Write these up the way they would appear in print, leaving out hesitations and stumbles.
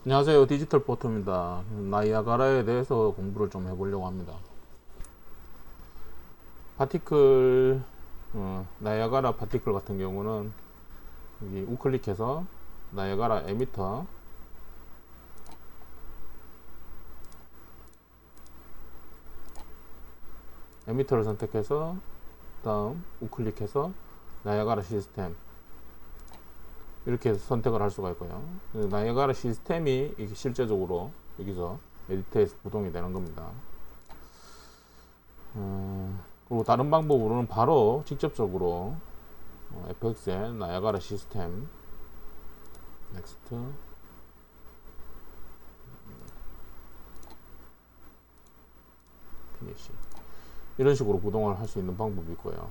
안녕하세요. 디지털 포토입니다. 나이아가라에 대해서 공부를 좀 해보려고 합니다. 파티클, 나이아가라 파티클 같은 경우는 여기 우클릭해서 나이아가라 에미터를 선택해서 다음 우클릭해서 나이아가라 시스템 이렇게 해서 선택을 할 수가 있고요. 나이아가라 시스템이 이게 실제적으로 여기서 에디터에서 구동이 되는 겁니다. 그리고 다른 방법으로는 바로 직접적으로 FX의 나이아가라 시스템 넥스트 피니시 이런 식으로 구동을 할 수 있는 방법이 있고요.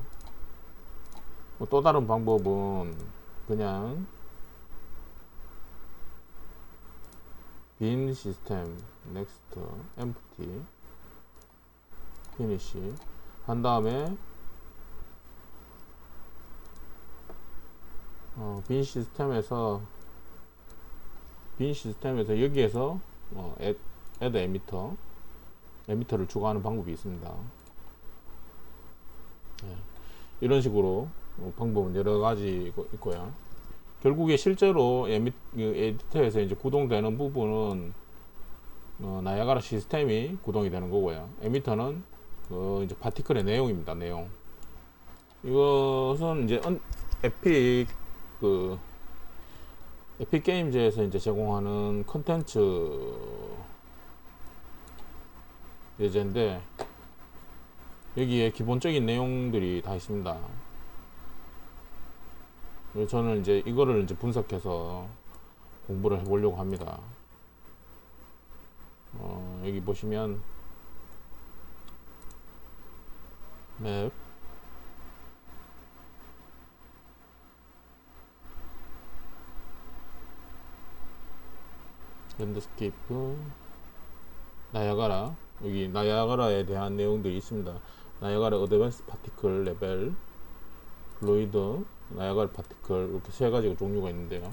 또 다른 방법은 그냥 빈 시스템 넥스트 엠프티 피니시 한 다음에 빈 시스템에서 여기에서 add 에미터를 추가하는 방법이 있습니다. 네. 이런 식으로 방법은 여러 가지 있고요. 결국에 실제로 에디터에서 이제 구동되는 부분은 나이아가라 시스템이 구동이 되는 거고요. 에미터는 이제 파티클의 내용입니다. 내용. 이것은 이제 에픽 에픽 게임즈에서 이제 제공하는 컨텐츠 예제인데 여기에 기본적인 내용들이 다 있습니다. 그래서 저는 이제 이거를 이제 분석해서 공부를 해보려고 합니다. 여기 보시면 맵 랜드스케이프 나이아가라 여기 나이아가라에 대한 내용들이 있습니다. 나이아가라 어드밴스 파티클 레벨 플루이드 나이아가라 파티클 이렇게 세 가지가 종류가 있는데요.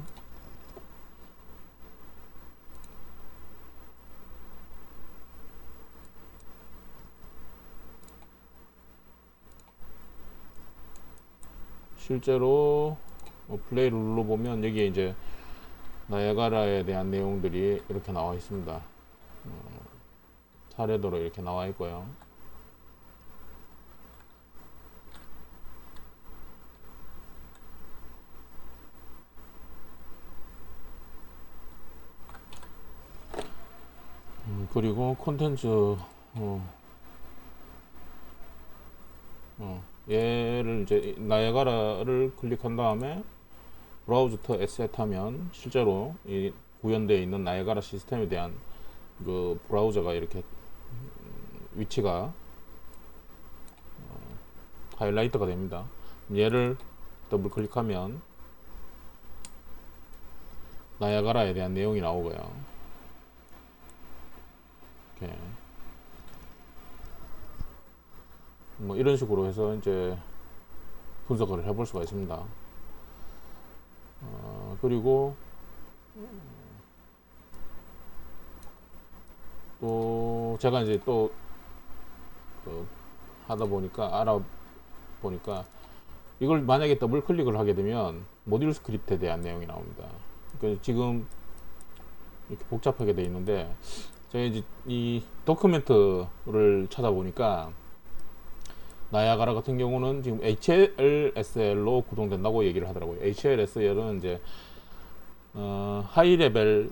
실제로 플레이를 눌러보면 여기에 이제 나이아가라에 대한 내용들이 이렇게 나와 있습니다. 사례도로 이렇게 나와 있고요. 그리고 콘텐츠 얘를 이제 나이아가라를 클릭한 다음에 브라우저 터 에셋 하면 실제로 이 구현되어 있는 나이아가라 시스템에 대한 그 브라우저가 이렇게 위치가 하이라이트가 됩니다. 얘를 더블 클릭하면 나이아가라에 대한 내용이 나오고요. 이렇게 뭐 이런 식으로 해서 이제 분석을 해볼 수가 있습니다. 그리고 또 제가 이제 또 하다 보니까 알아보니까 이걸 만약에 더블 클릭을 하게 되면 모듈 스크립트에 대한 내용이 나옵니다. 그러니까 지금 이렇게 복잡하게 되어 있는데 제가 이제 이 도큐멘트를 찾아보니까 나이아가라 같은 경우는 지금 HLSL로 구동된다고 얘기를 하더라고요. HLSL은 이제 하이 레벨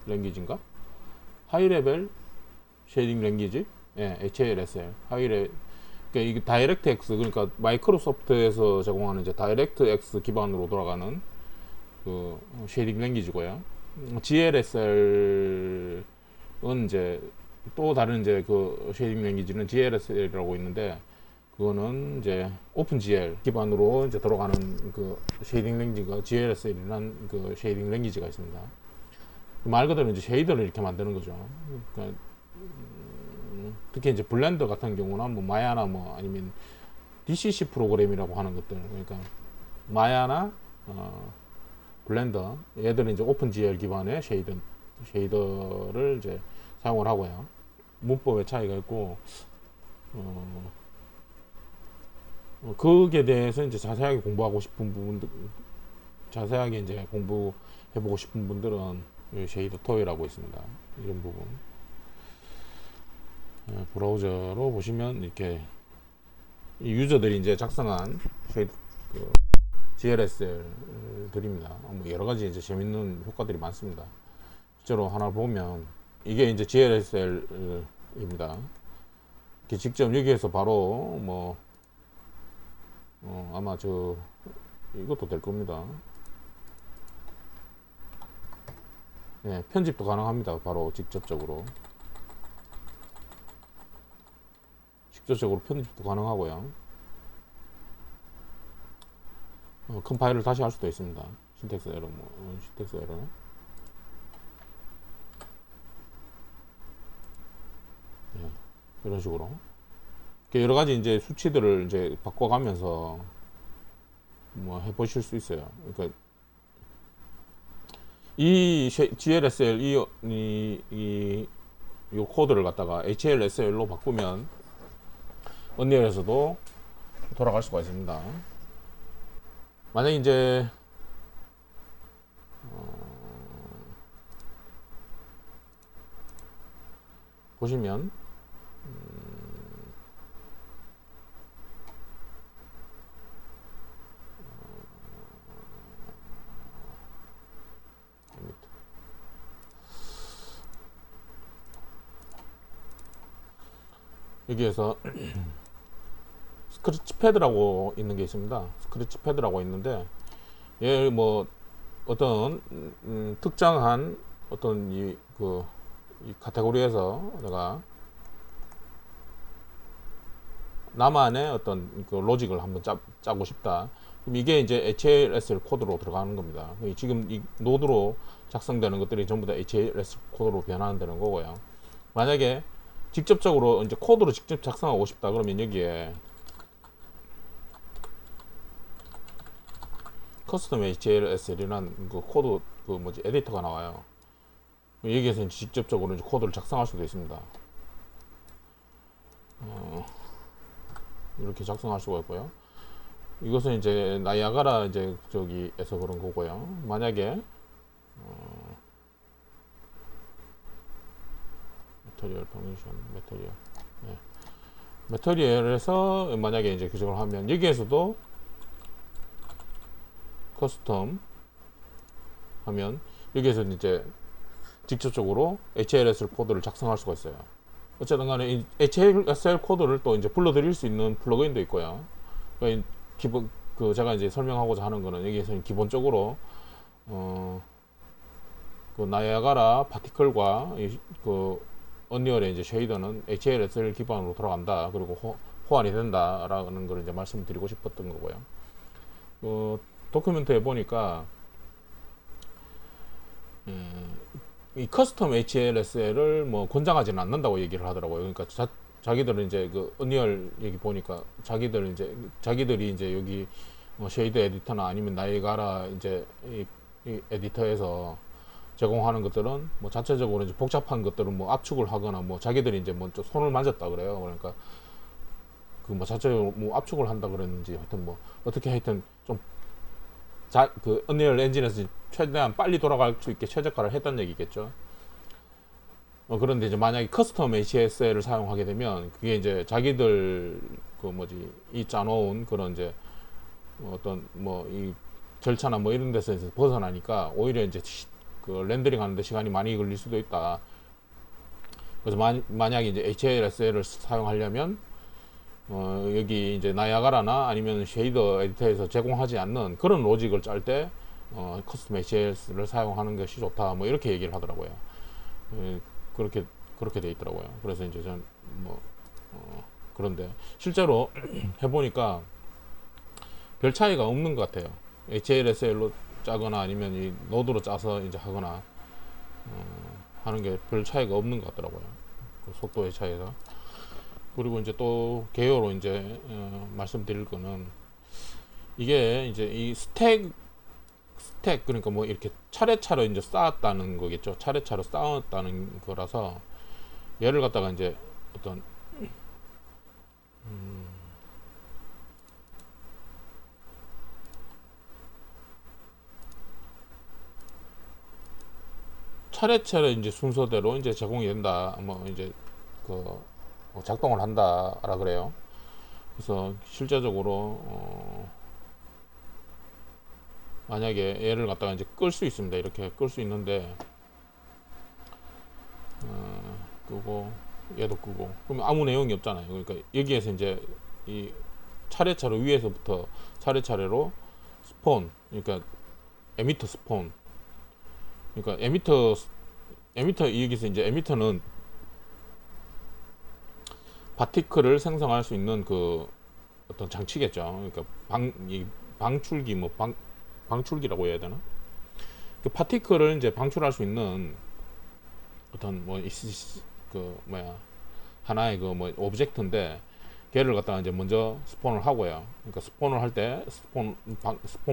랭귀지인가? 하이 레벨 쉐이딩 랭귀지? 예, HLSL. 하이 레 그러니까 이게 다이렉트 X 그러니까 마이크로소프트에서 제공하는 이제 다이렉트 X 기반으로 돌아가는 그 쉐이딩 랭귀지고요. GLSL은 이제 또 다른 이제 그 쉐이딩 랭귀지는 GLSL이라고 있는데 그거는 이제 오픈GL 기반으로 이제 돌아가는 그 쉐이딩 랭귀지가 GLSL이라는 그 쉐이딩 랭귀지가 있습니다. 말 그대로 이제 쉐이더를 이렇게 만드는 거죠. 그러니까 특히 이제 블렌더 같은 경우나 뭐 마야나 뭐 아니면 DCC 프로그램이라고 하는 것들 그러니까 마야나 블렌더, 얘들은 이제 오픈GL 기반의 쉐이더를 이제 사용을 하고요. 문법의 차이가 있고, 거기에 대해서 이제 자세하게 공부하고 싶은 부분들, 자세하게 이제 공부해보고 싶은 분들은 이 쉐이더 토이라고 있습니다. 이런 부분. 브라우저로 보시면 이렇게 이 유저들이 이제 작성한 쉐이더, 그 GLSL들입니다. 뭐 여러 가지 이제 재밌는 효과들이 많습니다. 실제로 하나 보면 이게 이제 GLSL입니다. 이렇게 직접 여기에서 바로 뭐 아마 이것도 될 겁니다. 네, 편집도 가능합니다. 바로 직접적으로 편집도 가능하고요. 컴파일을 다시 할 수도 있습니다. 신텍스 에러, 신텍스 에러. 네, 이런 식으로 여러 가지 이제 수치들을 이제 바꿔가면서 뭐 해보실 수 있어요. 그러니까 이 GLSL 이 코드를 갖다가 HLSL로 바꾸면 언리얼에서도 돌아갈 수가 있습니다. 만약 이제 보시면 여기에서 스크래치 패드라고 있는 게 있습니다. 스크래치 패드라고 있는데 얘 뭐 어떤 특정한 어떤 이 카테고리에서 내가 나만의 어떤 그 로직을 한번 짜고 싶다. 그럼 이게 이제 HLSL 코드로 들어가는 겁니다. 지금 이 노드로 작성되는 것들이 전부 다 HLSL 코드로 변환되는 거고요. 만약에 직접적으로 이제 코드로 직접 작성하고 싶다 그러면 여기에 커스텀 HLSL이라는 그 코드 에디터가 나와요. 여기에서 직접적으로 이제 코드를 작성할 수도 있습니다. 이렇게 작성할 수가 있고요. 이것은 이제 나이아가라 이제 저기에서 그런 거고요. 만약에 메터리얼 퍼미션 메터리얼 네. 메터리얼에서 만약에 이제 규정을 하면 여기에서도 커스텀 하면 여기에서 이제 직접적으로 HLSL 코드를 작성할 수가 있어요. 어쨌든 간에 이 HLSL 코드를 또 이제 불러드릴 수 있는 플러그인도 있고요. 그러니까 기본 제가 이제 설명하고자 하는 거는 여기에서는 기본적으로 그 나이아가라 파티클과 언리얼의 이제 쉐이더는 HLSL 기반으로 돌아간다. 그리고 호환이 된다라는 걸 이제 말씀드리고 싶었던 거고요. 도큐멘트에 보니까 이 커스텀 HLSL을 뭐 권장하지는 않는다고 얘기를 하더라고요. 그러니까 자기들은 이제 그 언리얼 얘기 보니까 자기들이 이제 여기 쉐이드 에디터나 아니면 나이가라 이제 이 에디터에서 제공하는 것들은 뭐 자체적으로 이제 복잡한 것들은 뭐 압축을 하거나 뭐 자기들이 이제 뭐 좀 손을 만졌다 그래요. 그러니까 그 뭐 자체적으로 뭐 압축을 한다 그랬는지 하여튼 뭐 어떻게 하여튼 좀 그 언리얼 엔진에서 최대한 빨리 돌아갈 수 있게 최적화를 했다는 얘기겠죠. 그런데 이제 만약에 커스텀 HSL을 사용하게 되면 그게 이제 자기들 이 짜놓은 그런 이제 어떤 뭐 이 절차나 뭐 이런 데서 벗어나니까 오히려 이제 그 렌더링 하는데 시간이 많이 걸릴 수도 있다. 그래서 만약에 이제 HLSL을 사용하려면 여기 이제 나이아가라나 아니면 쉐이더 에디터에서 제공하지 않는 그런 로직을 짤 때 커스텀 HLS를 사용하는 것이 좋다. 뭐 이렇게 얘기를 하더라고요. 그렇게 돼 있더라고요. 그래서 이제 전 그런데 실제로 해보니까 별 차이가 없는 것 같아요. HLSL로 짜거나 아니면 이 노드로 짜서 이제 하거나 하는 게 별 차이가 없는 것 같더라고요. 그 속도의 차이가. 그리고 이제 또 개요로 이제 말씀드릴 거는 이게 이제 이 스택 스택, 그러니까 뭐 이렇게 차례차례 이제 쌓았다는 거겠죠. 차례차례 쌓았다는 거라서 얘를 갖다가 이제 어떤 차례차례 이제 순서대로 이제 제공이 된다. 뭐 이제 그 작동을 한다라 그래요. 그래서 실제적으로 만약에 얘를 갖다가 이제 끌 수 있습니다. 이렇게 끌 수 있는데 끄고 얘도 끄고 그러면 아무 내용이 없잖아요. 그러니까 여기에서 이제 이 차례차례 위에서부터 차례차례로 스폰, 그러니까 에미터 스폰, 그러니까 에미터 여기서 이제 에미터는 파티클을 생성할 수 있는 그 어떤 장치겠죠. 그러니까 방출기 뭐 방출기라고 해야 되나? 그 파티클을 이제 방출할 수 있는 어떤 뭐 그 뭐야 하나의 그 뭐 오브젝트인데 걔를 갖다가 이제 먼저 스폰을 하고요. 그러니까 스폰을 할 때 스폰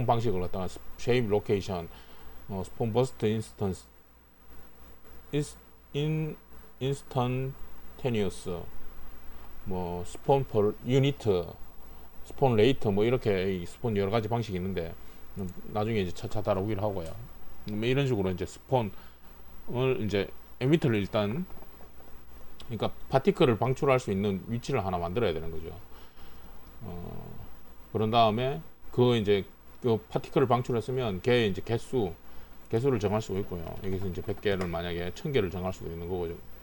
방식을 갖다가 쉐입 로케이션, 스폰 버스트 인스턴스, 인스턴테니어스, 뭐 스폰 퍼 유니트, 스폰 레이트 뭐 이렇게 이 스폰 여러 가지 방식이 있는데 나중에 이제 차차 다루기를 하고요. 뭐 이런 식으로 이제 스폰을 이제 에미터를 일단 그러니까 파티클을 방출할 수 있는 위치를 하나 만들어야 되는 거죠. 그런 다음에 그 이제 그 파티클을 방출했으면 걔 이제 개수를 정할 수가 있고요. 여기서 이제 100개를 만약에 1000개를 정할 수도 있는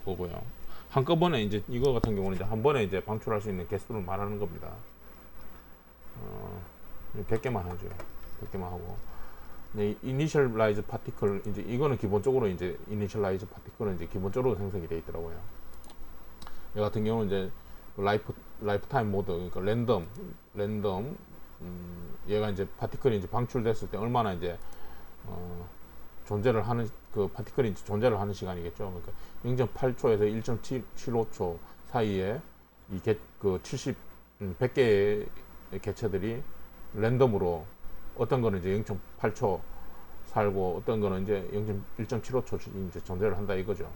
거고요. 한꺼번에 이제 이거 같은 경우는 이제 한 번에 이제 방출할 수 있는 개수를 말하는 겁니다. 100개만 하죠. 100개만 하고. 이니셜라이즈 파티클 이제 이거는 기본적으로 이제 이니셜라이즈 파티클은 이제 기본적으로 생성이 되어 있더라고요. 얘 같은 경우는 이제 라이프타임 모드, 그러니까 랜덤, 얘가 이제 파티클이 이제 방출됐을 때 얼마나 이제 존재를 하는 그 파티클이 이제 존재를 하는 시간이겠죠. 그러니까 0.8초에서 1.75초 사이에 그 100개의 개체들이 랜덤으로 어떤 거는 이제 0.8초 살고 어떤 거는 이제 1.75초 이제 존재를 한다 이거죠.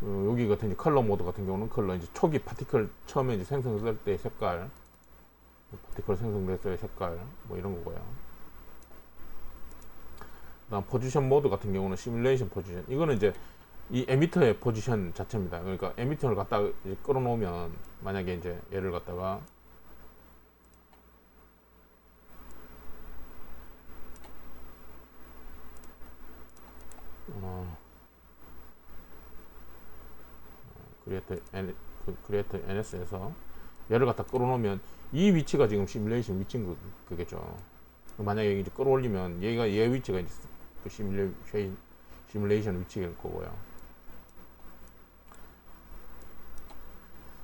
여기 같은 이제 컬러 모드 같은 경우는 컬러 이제 초기 파티클 처음에 이제 생성될 때 색깔, 파티클 생성될 때 색깔 뭐 이런 거고요. 그다음 포지션 모드 같은 경우는 시뮬레이션 포지션. 이거는 이제 이 에미터의 포지션 자체입니다. 그러니까 에미터를 갖다 이제 끌어놓으면 만약에 이제 얘를 갖다가 크리에이터 NS에서 얘를 갖다 끌어놓으면 이 위치가 지금 시뮬레이션 위치인 그겠죠. 만약에 이제 끌어올리면 얘 위치가 이제 그 시뮬레이션 위치일 거고요.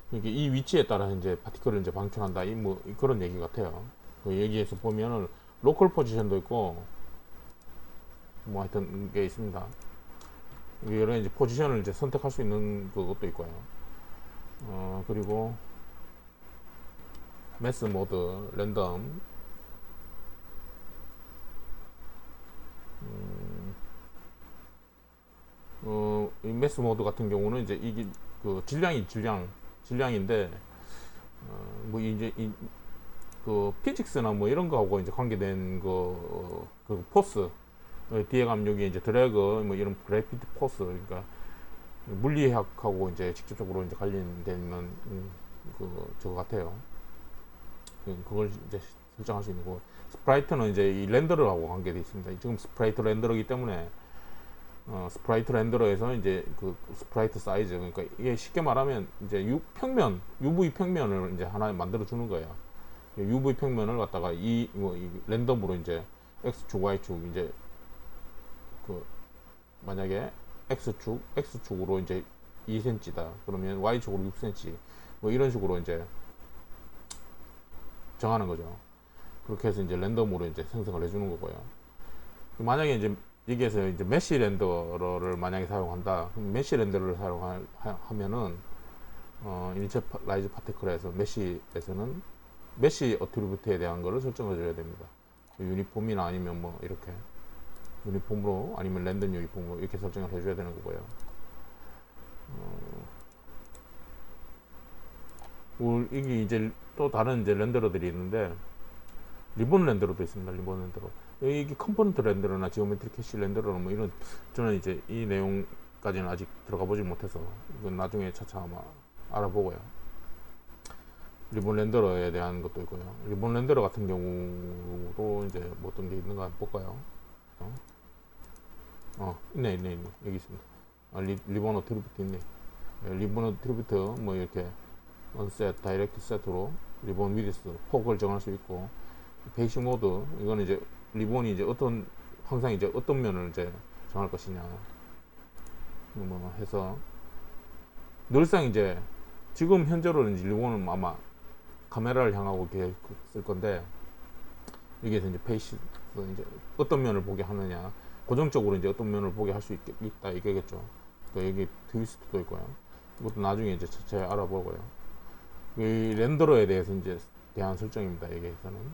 그러니까 이 위치에 따라 이제 파티클을 이제 방출한다 뭐 그런 얘기 같아요. 그 얘기에서 보면은 로컬 포지션도 있고 뭐 하여튼 게 있습니다. 여러 이제 포지션을 이제 선택할 수 있는 그것도 있고요. 그리고 매스 모드, 랜덤, 이 매스 모드 같은 경우는 이제 이게 그 질량인데 뭐 이제 그 피직스나 뭐 이런 거하고 이제 관계된 그 포스 뒤에 가면 여기 이제 드래그 뭐 이런 그래피티 포스 그러니까 물리학하고 이제 직접적으로 이제 관련된 있는 저거 같아요. 그걸 이제 설정할 수 있는 거. 스프라이트는 이제 이 렌더러하고 관계되어 있습니다. 지금 스프라이트 렌더러기 때문에 스프라이트 렌더러에서 이제 그 스프라이트 사이즈 그러니까 이게 쉽게 말하면 이제 UV 평면을 이제 하나 만들어 주는 거예요. UV 평면을 갖다가 이 랜덤으로 이제 X축, Y축 이제 그 만약에 X축으로 이제 2cm다. 그러면 Y축으로 6cm 뭐 이런 식으로 이제 정하는 거죠. 그렇게 해서 이제 랜덤으로 이제 생성을 해주는 거고요. 만약에 이제 여기에서 이제 메시 렌더러를 만약에 사용한다. 그럼 메시 렌더러를 사용하면은 이니셜라이즈 파티클에서 메시에서는 메시 어트리뷰트에 대한 거를 설정해 줘야 됩니다. 유니폼이나 아니면 뭐 이렇게 유니폼으로 아니면 랜덤 유니폼으로 이렇게 설정을 해줘야 되는 거고요. 이게 이제 또 다른 이제 렌더러들이 있는데 리본 렌더러도 있습니다. 리본 렌더러. 이게 컴포넌트 렌더러나 지오메트리 캐시 렌더러 뭐 이런 저는 이제 이 내용까지는 아직 들어가 보지 못해서 이건 나중에 차차 아마 알아보고요. 리본 렌더러에 대한 것도 있고요. 리본 렌더러 같은 경우도 이제 뭐 어떤 게 있는가 한번 볼까요? 있네. 여기 있습니다. 리본 어트리뷰트 있네. 리본 어트리뷰트 뭐 이렇게 언셋, 다이렉트 세트로 리본 위드스, 폭을 정할 수 있고, 베이식 모드, 이거는 이제 리본이 이제 항상 이제 어떤 면을 이제 정할 것이냐, 뭐 해서, 늘상 이제, 지금 현재로는 이제 리본은 아마 카메라를 향하고 이렇게 쓸 건데, 여기에서 이제 베이식, 이제 어떤 면을 보게 하느냐, 고정적으로 이제 어떤 면을 보게 할 수 있다, 이거겠죠. 또 여기 트위스트도 있고요. 이것도 나중에 이제 차차 알아보고요. 이 렌더러에 대해서 이제 대한 설정입니다. 여기에서는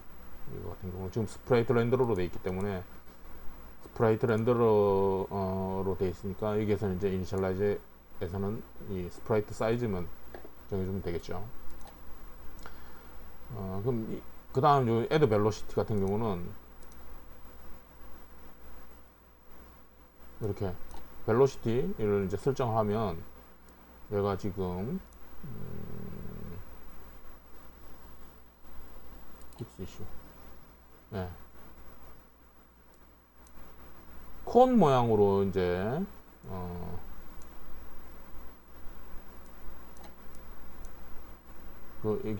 이거 같은 경우는 지금 스프라이트 렌더러로 되어 있기 때문에 스프라이트 렌더러로 되어 있으니까 여기에서는 이제 이니셜라이즈에서는 이 스프라이트 사이즈만 정해주면 되겠죠. 그럼 그 다음 요 애드 벨로시티 같은 경우는 이렇게 벨로시티를 이제 설정하면 얘가 지금 이슈. 네. 콘 모양으로 이제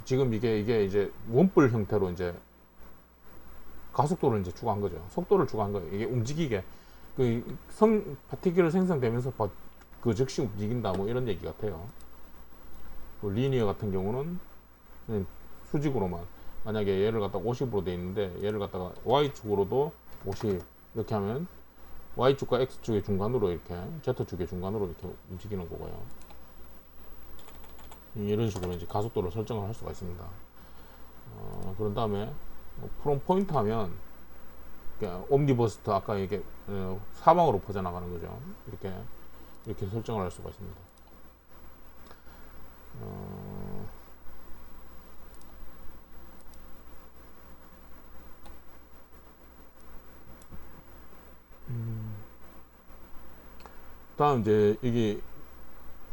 지금 이게 이제 원뿔 형태로 이제 가속도를 이제 추가한 거죠. 속도를 추가한 거예요. 이게 움직이게 파티클 생성되면서 그 즉시 움직인다 뭐 이런 얘기 같아요. 리니어 같은 경우는 그냥 수직으로만 만약에 얘를 갖다가 50으로 돼 있는데 얘를 갖다가 Y축으로도 50 이렇게 하면 Y축과 X축의 중간으로 이렇게 Z축의 중간으로 이렇게 움직이는 거고요. 이런 식으로 이제 가속도를 설정을 할 수가 있습니다. 그런 다음에 프롬 포인트 하면 옴니버스트 아까 이게 사방으로 퍼져나가는 거죠. 이렇게 설정을 할 수가 있습니다. 다음 이제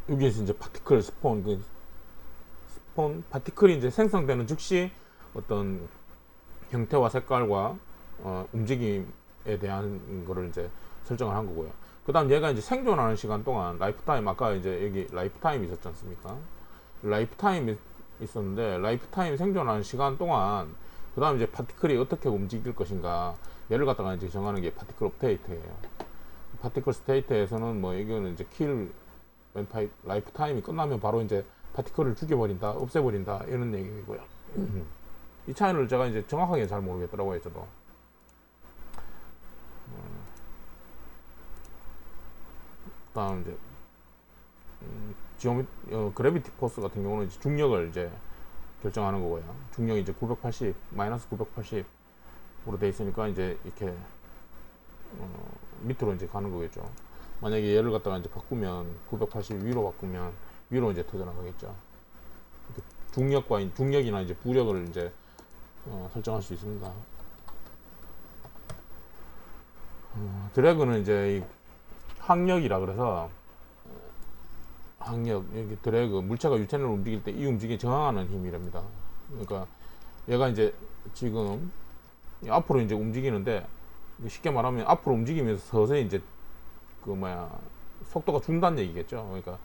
여기에서 이제 파티클 스폰 파티클이 이제 생성되는 즉시 어떤 형태와 색깔과 움직임에 대한 거를 이제 설정을 한 거고요. 그 다음 얘가 이제 생존하는 시간 동안 라이프타임, 아까 이제 여기 라이프타임 있었지 않습니까? 라이프타임 있었는데 라이프타임 생존하는 시간 동안 그 다음 이제 파티클이 어떻게 움직일 것인가 얘를 갖다가 이제 정하는 게 파티클 업데이트예요. 파티클 스테이트에서는 뭐 이거는 이제 라이프 타임이 끝나면 바로 이제 파티클을 죽여버린다, 없애버린다 이런 얘기고요. 이 차이를 제가 이제 정확하게 잘 모르겠더라고요, 저도. 다음 이제 그래비티 포스 같은 경우는 이제 중력을 이제 결정하는 거고요. 중력이 이제 980 마이너스 980으로 돼 있으니까 이제 이렇게 밑으로 이제 가는 거겠죠. 만약에 얘를 갖다가 이제 바꾸면 980 위로 바꾸면 위로 이제 터져 나가겠죠. 중력이나 이제 부력을 이제 설정할 수 있습니다. 드래그는 이제 이 항력이라 그래서 항력 여기 드래그 물체가 유체를 움직일 때 이 움직임에 저항하는 힘이랍니다. 그러니까 얘가 이제 지금 앞으로 이제 움직이는데 쉽게 말하면 앞으로 움직이면서 서서히 이제 속도가 준다는 얘기겠죠. 그러니까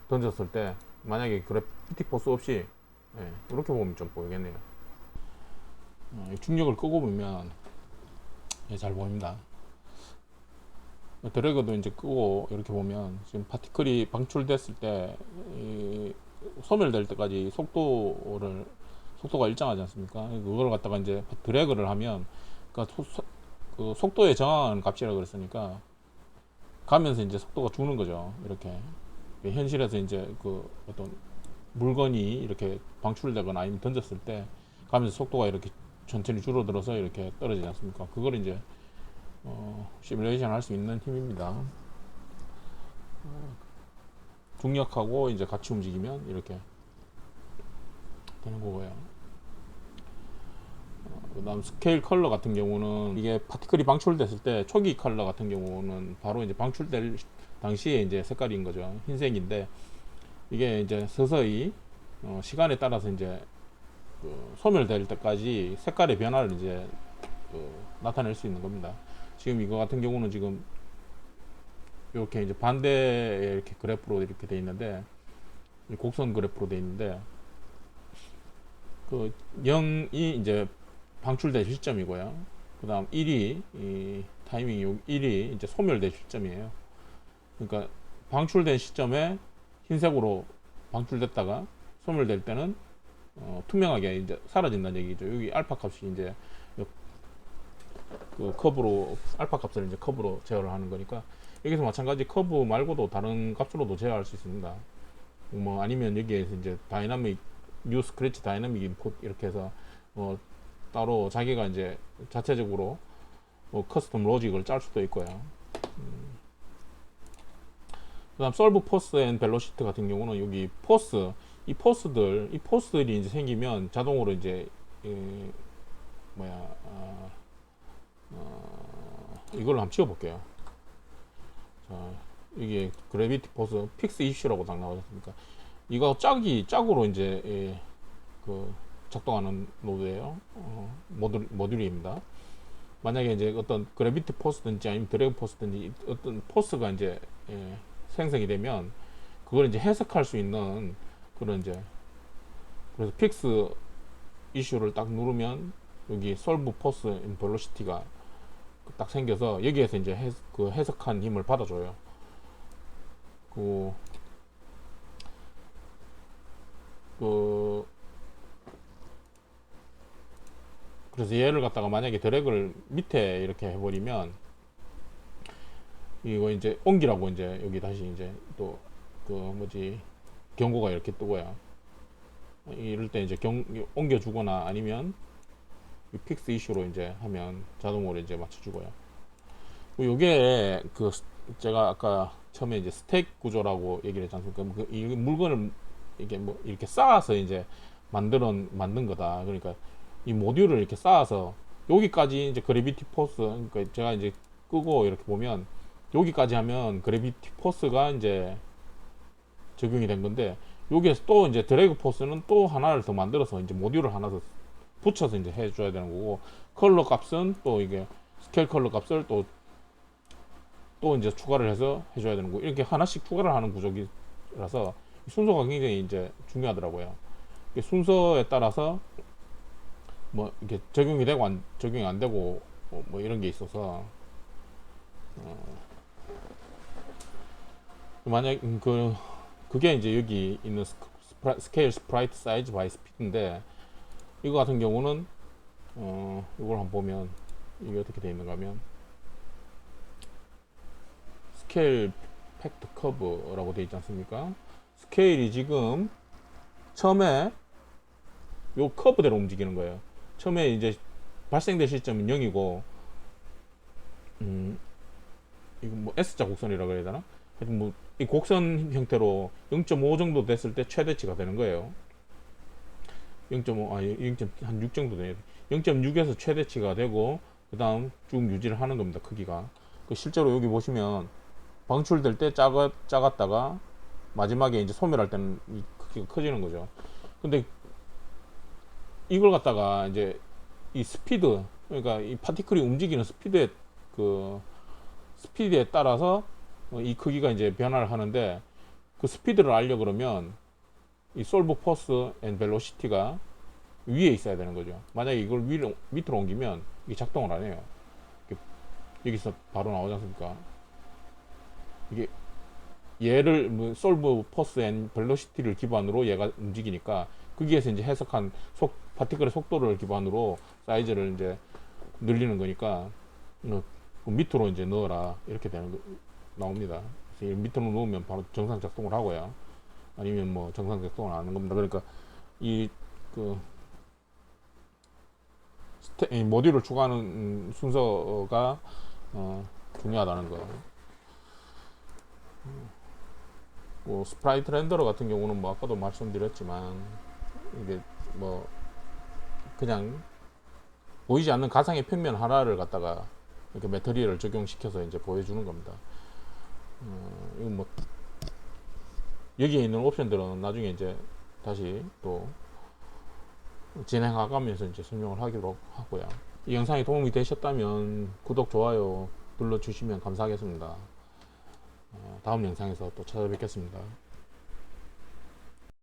던졌을 때 만약에 그래피티 포스 없이 이렇게 보면 좀 보이겠네요. 중력을 끄고 보면 잘 보입니다. 드래그도 이제 끄고 이렇게 보면 지금 파티클이 방출됐을 때 소멸될 때까지 속도가 일정하지 않습니까? 그걸 갖다가 이제 드래그를 하면 그러니까 그 속도에 저항하는 값이라고 그랬으니까 가면서 이제 속도가 주는 거죠. 이렇게 현실에서 이제 그 어떤 물건이 이렇게 방출되거나 아니면 던졌을 때 가면서 속도가 이렇게 천천히 줄어들어서 이렇게 떨어지지 않습니까? 그걸 이제 시뮬레이션 할 수 있는 힘입니다. 중력하고 이제 같이 움직이면 이렇게 되는 거고요. 그 다음 스케일 컬러 같은 경우는 이게 파티클이 방출됐을 때 초기 컬러 같은 경우는 바로 이제 방출될 당시에 이제 색깔인 거죠. 흰색인데 이게 이제 서서히 시간에 따라서 이제 소멸될 때까지 색깔의 변화를 이제 나타낼 수 있는 겁니다. 지금 이거 같은 경우는 지금 이렇게 이제 반대에 이렇게 그래프로 이렇게 돼 있는데 곡선 그래프로 돼 있는데 그 0이 이제 방출된 시점이고요. 그 다음 1이 이 타이밍이 1이 이제 소멸된 시점이에요. 그러니까 방출된 시점에 흰색으로 방출됐다가 소멸될 때는 투명하게 이제 사라진다는 얘기죠. 여기 알파 값이 이제 그 커브로 알파 값을 이제 커브로 제어를 하는 거니까 여기서 마찬가지 커브 말고도 다른 값으로도 제어할 수 있습니다. 뭐 아니면 여기에서 이제 다이나믹 뉴 스크래치 다이나믹 인풋 이렇게 해서 따로 자기가 이제 자체적으로 커스텀 로직을 짤 수도 있고요. 그다음 솔브 포스 앤 벨로시티 같은 경우는 여기 포스 이 포스들이 이제 생기면 자동으로 이제 이걸로 한번 치워볼게요. 자, 이게 그래비티 포스 픽스 이슈라고 딱 나오지 않습니까? 이거 짝으로 이제 그 작동하는 노드예요. 모듈입니다. 만약에 이제 어떤 그래비티 포스든지 아니면 드래그 포스든지 어떤 포스가 이제 생성이 되면 그걸 이제 해석할 수 있는 그런 이제 그래서 픽스 이슈를 딱 누르면 여기 솔브 포스 인 벨로시티가 딱 생겨서 여기에서 이제 그 해석한 힘을 받아줘요. 그래서 얘를 갖다가 만약에 드래그를 밑에 이렇게 해버리면 이거 이제 옮기라고 이제 여기 다시 이제 또 그 뭐지 경고가 이렇게 뜨고요. 이럴 때 이제 옮겨주거나 아니면 픽스 이슈로 이제 하면 자동으로 이제 맞춰주고요. 요게 그 제가 아까 처음에 이제 스택 구조라고 얘기를 했지 않습니까? 이 물건을 이게 뭐 이렇게 쌓아서 이제 만든 거다. 그러니까 이 모듈을 이렇게 쌓아서 여기까지 이제 그래비티 포스 그러니까 제가 이제 끄고 이렇게 보면 여기까지 하면 그래비티 포스가 이제 적용이 된 건데 여기에서 또 이제 드래그 포스는 또 하나를 더 만들어서 이제 모듈을 하나 더 붙여서 이제 해줘야 되는 거고 컬러 값은 또 이게 스케일 컬러 값을 또 이제 추가를 해서 해줘야 되는 거고 이렇게 하나씩 추가를 하는 구조라서 순서가 굉장히 이제 중요하더라고요. 순서에 따라서 뭐 이렇게 적용이 되고 적용이 안 되고 뭐 이런 게 있어서 만약 그게 이제 여기 있는 스케일 스프라이트 사이즈 바이 스피드인데 이거 같은 경우는 이걸 한번 보면 이게 어떻게 되어 있는가 하면 스케일 팩트 커브라고 되어 있지 않습니까? 스케일이 지금 처음에 요 커브대로 움직이는 거예요. 처음에 이제 발생된 시점은 0이고 이거 뭐 S자 곡선이라고 해야 되나? 하여튼 뭐 이 곡선 형태로 0.5 정도 됐을 때 최대치가 되는 거예요. 0.5, 한 6 정도 돼요. 0.6에서 최대치가 되고, 그 다음 쭉 유지를 하는 겁니다, 크기가. 실제로 여기 보시면, 방출될 때 작았다가, 마지막에 이제 소멸할 때는 이 크기가 커지는 거죠. 근데, 이걸 갖다가 이제, 이 스피드, 그러니까 이 파티클이 움직이는 스피드에 따라서 이 크기가 이제 변화를 하는데, 그 스피드를 알려 그러면, 이 솔브 포스 앤 벨로시티가 위에 있어야 되는 거죠. 만약에 이걸 밑으로 옮기면 이게 작동을 안 해요. 여기서 바로 나오지 않습니까? 이게 얘를 뭐 솔브 포스 앤 벨로시티를 기반으로 얘가 움직이니까 거기에서 이제 해석한 파티클의 속도를 기반으로 사이즈를 이제 늘리는 거니까 밑으로 이제 넣어라 이렇게 나옵니다. 그래서 밑으로 넣으면 바로 정상 작동을 하고요. 아니면 뭐 정상 작동을 안 하는 겁니다. 그러니까 이 모듈을 추가하는 순서가 중요하다는 거. 뭐 스프라이트 렌더러 같은 경우는 뭐 아까도 말씀드렸지만 이게 뭐 그냥 보이지 않는 가상의 평면 하나를 갖다가 이렇게 매트리얼을 적용시켜서 이제 보여주는 겁니다. 이건 뭐 여기에 있는 옵션들은 나중에 이제 다시 또 진행하가면서 이제 설명을 하기로 하고요. 이 영상이 도움이 되셨다면 구독, 좋아요 눌러주시면 감사하겠습니다. 다음 영상에서 또 찾아뵙겠습니다.